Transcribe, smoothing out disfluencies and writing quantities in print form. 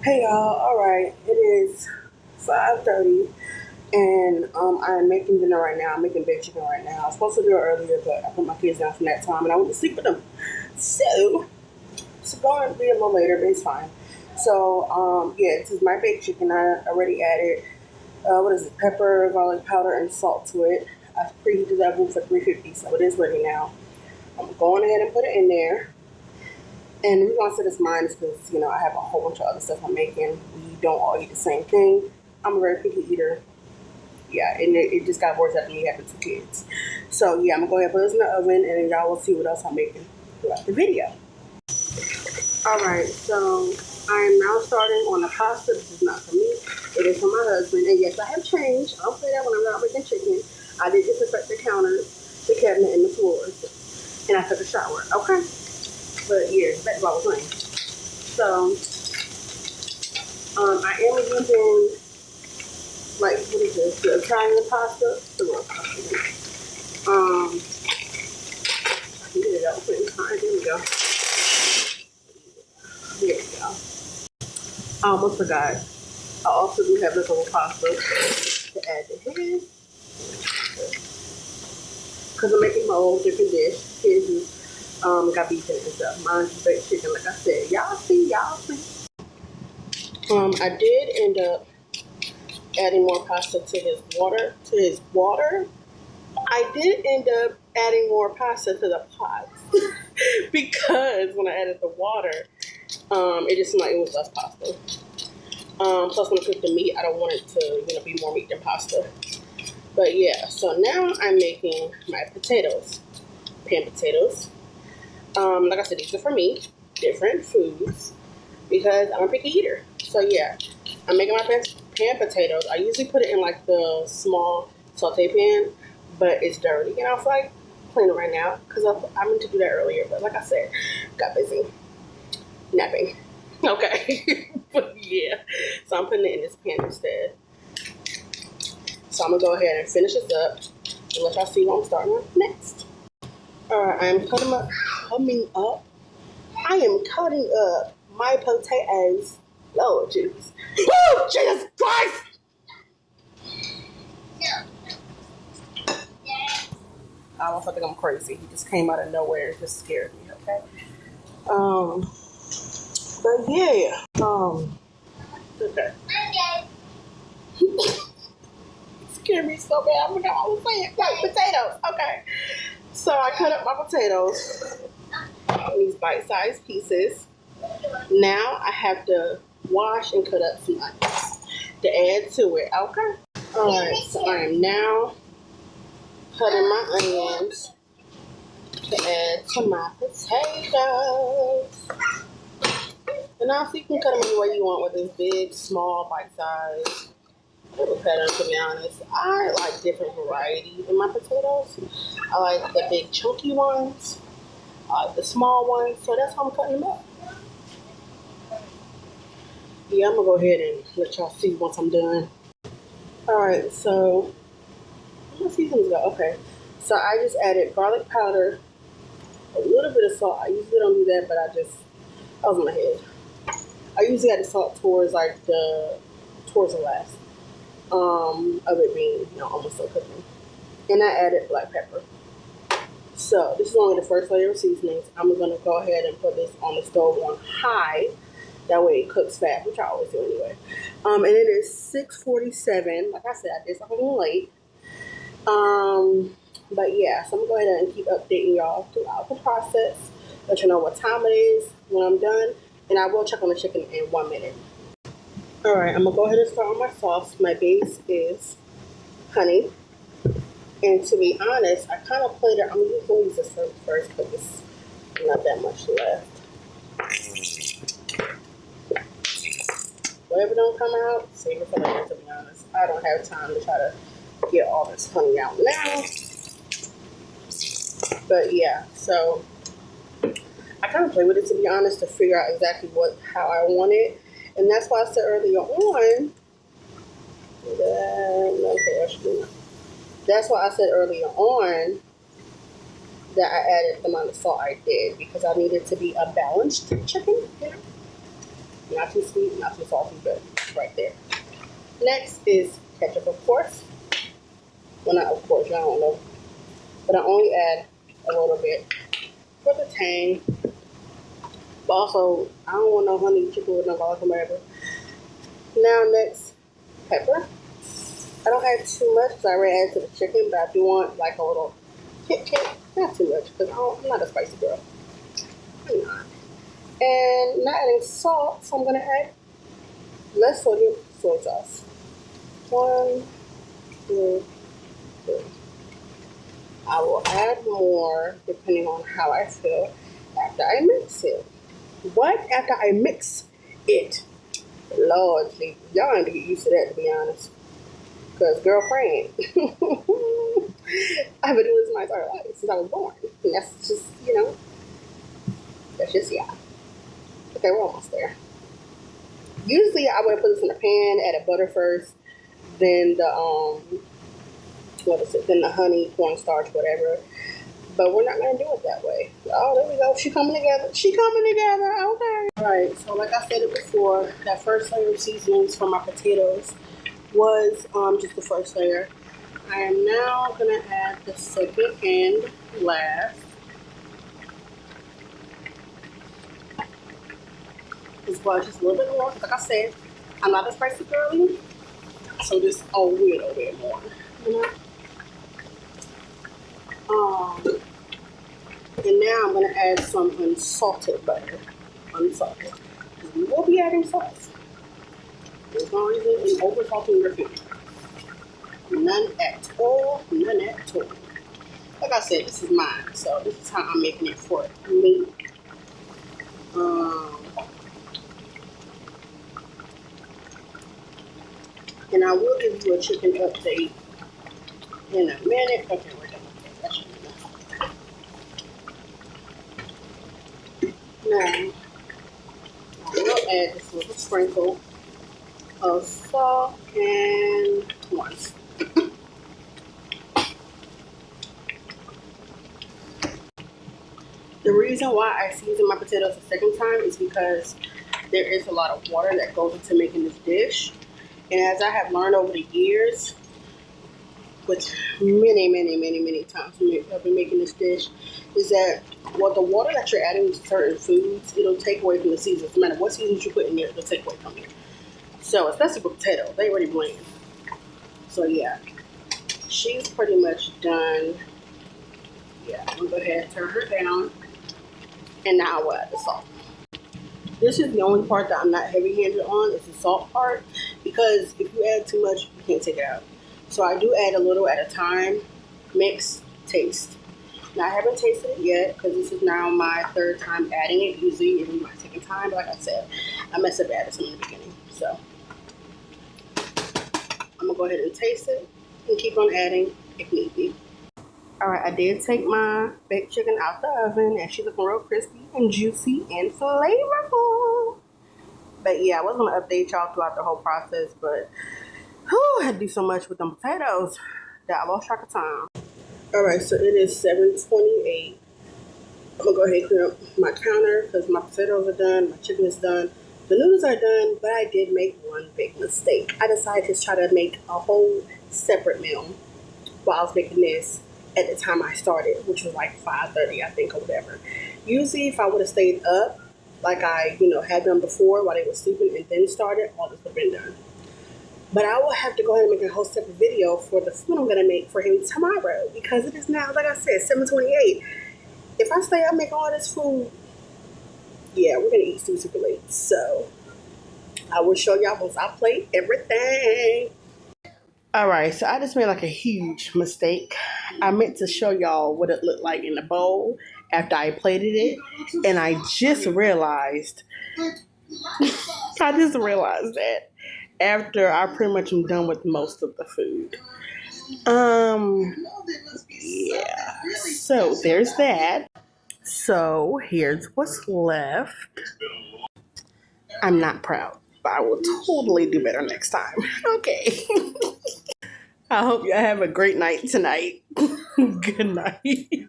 Hey y'all, alright, it is 5:30 and I'm making dinner right now. I'm making baked chicken right now. I was supposed to do it earlier, but I put my kids down from that time and I went to sleep with them. So it's going to be a little later, but it's fine. So, yeah, this is my baked chicken. I already added, pepper, garlic powder, and salt to it. I preheated the oven for 350, so it is ready now. I'm going ahead and put it in there. And we're going to set this mine because, I have a whole bunch of other stuff I'm making. We don't all eat the same thing. I'm a very picky eater. Yeah, and it just got worse after me having 2 kids. So, yeah, I'm going to go ahead and put this in the oven, and then y'all will see what else I'm making throughout the video. Alright, so I am now starting on the pasta. This is not for me. It is for my husband. And yes, I have changed. I don't play that when I'm not making chicken. I did disinfect the counters, the cabinet, and the floors. And I took a shower. Okay? But yeah, that's what I was saying. So, I am using, what is this? The Italian pasta. The real pasta. I can get it open. Alright, there we go. There we go. I almost forgot. I also do have this little pasta to add to his. Because I'm making my own different dish. His is got beef in it and stuff. Mine's baked chicken, like I said. Y'all see. I did end up adding more pasta to his water. I did end up adding more pasta to the pots because when I added the water, it just seemed like it was less pasta. Plus, when I cook the meat, I don't want it to, be more meat than pasta. But yeah, so now I'm making my potatoes, pan potatoes. Like I said, these are for me, different foods, because I'm a picky eater. So yeah, I'm making my pan potatoes. I usually put it in like the small saute pan, but it's dirty. And I was like, clean it right now, because I meant to do that earlier. But like I said, got busy napping. Okay. But yeah, so I'm putting it in this pan instead. So I'm going to go ahead and finish this up and let y'all see what I'm starting with next. Alright, I am cutting up my potatoes. Lord Jesus. Oh, Jesus Christ! I almost think I'm crazy. He just came out of nowhere and just scared me, okay? But yeah. Okay. Scared me so bad. I forgot what I was saying. Like potatoes. Okay. So I cut up my potatoes in these bite-sized pieces. Now I have to wash and cut up some onions to add to it. Okay. Alright, so I am now cutting my onions to add to my potatoes. And also you can cut them any way you want, whether it's big, small, bite-sized. Pattern, to be honest. I like different varieties in my potatoes. I like the big chunky ones. I like the small ones. So that's how I'm cutting them up. Yeah, I'm going to go ahead and let y'all see once I'm done. Alright, so my seasonings go. Okay. So I just added garlic powder, a little bit of salt. I usually don't do that, but I was in my head. I usually add the salt towards the last. Of it being, almost still cooking. And I added black pepper. So this is only the first layer of seasonings. I'm going to go ahead and put this on the stove on high. That way it cooks fast, which I always do anyway. And it is 6:47. Like I said, I did something a little late. But yeah, so I'm going to go ahead and keep updating y'all throughout the process. Let you know what time it is when I'm done. And I will check on the chicken in 1 minute. Alright, I'm going to go ahead and start on my sauce. My base is honey. And to be honest, I kind of played it. I'm just going to use this first because there's not that much left. Whatever don't come out, save it for later, to be honest. I don't have time to try to get all this honey out now. But yeah, so I kind of play with it, to be honest, to figure out exactly how I want it. And that's why I said earlier on, that's why I said earlier on that I added the amount of salt I did, because I needed to be a balanced chicken. Not too sweet, not too salty, but right there. Next is ketchup, of course. Well, not of course, I don't know. But I only add a little bit for the tang. But also, I don't want no honey chicken with no garlic or whatever. Now, next, pepper. I don't add too much because I already added to the chicken, but I do want like a little kick. Not too much because I'm not a spicy girl. I'm not. And not adding salt, so I'm going to add less sodium soy sauce. 1, 2, 3. I will add more depending on how I feel after I mix it. What? After I mix it? Lord, y'all need to get used to that, to be honest. Because, girlfriend, I've been doing this my entire life since I was born. And that's just, that's just, yeah. Okay, we're almost there. Usually, I would put this in a pan, add a butter first, then then the honey, cornstarch, whatever. But we're not going to do it that way. Oh, there we go. She coming together. Okay. All right. So like I said it before, that first layer of seasonings for my potatoes was just the first layer. I am now going to add the second and last. As well, just a little bit more. Like I said, I'm not a spicy girly, so just a little bit more. And now I'm going to add some unsalted butter. Unsalted. We will be adding salt. There's no reason in over salting your food. None at all. None at all. Like I said, this is mine, so this is how I'm making it for me. And I will give you a chicken update in a minute. Okay, we're done with that. Now, I will add this little sprinkle of salt and once. The reason why I season my potatoes a second time is because there is a lot of water that goes into making this dish. And as I have learned over the years, with many times I've been making this dish, is that the water that you're adding to certain foods, it'll take away from the seasons. No matter what seasons you put in there, it'll take away from it. So, especially with potato, they already bland. So, yeah. She's pretty much done. Yeah, I'm going to go ahead and turn her down. And now I will add the salt. This is the only part that I'm not heavy-handed on, is the salt part. Because if you add too much, you can't take it out. So I do add a little at a time. Mix, taste. Now, I haven't tasted it yet because this is now my third time adding it. Usually, it was my second time. But like I said, I messed up adding some in the beginning. So, I'm going to go ahead and taste it and keep on adding if need be. Alright, I did take my baked chicken out the oven and she's looking real crispy and juicy and flavorful. But yeah, I was going to update y'all throughout the whole process, but I had to do so much with them potatoes that I lost track of time. Alright, so it is 7:28. I'm going to go ahead and clear up my counter because my potatoes are done, my chicken is done, the noodles are done, but I did make one big mistake. I decided to try to make a whole separate meal while I was making this at the time I started, which was like 5:30, I think, or whatever. Usually, if I would have stayed up, like I, had done before while they were sleeping and then started, all this would have been done. But I will have to go ahead and make a whole separate video for the food I'm going to make for him tomorrow because it is now, like I said, 7:28. If I stay up and make all this food, yeah, we're going to eat super late. So I will show y'all once I plate everything. Alright, so I just made like a huge mistake. I meant to show y'all what it looked like in the bowl after I plated it. And I just realized, that after I pretty much am done with most of the food. Yeah. So there's that. So here's what's left. I'm not proud, but I will totally do better next time. Okay. I hope you have a great night tonight. Good night.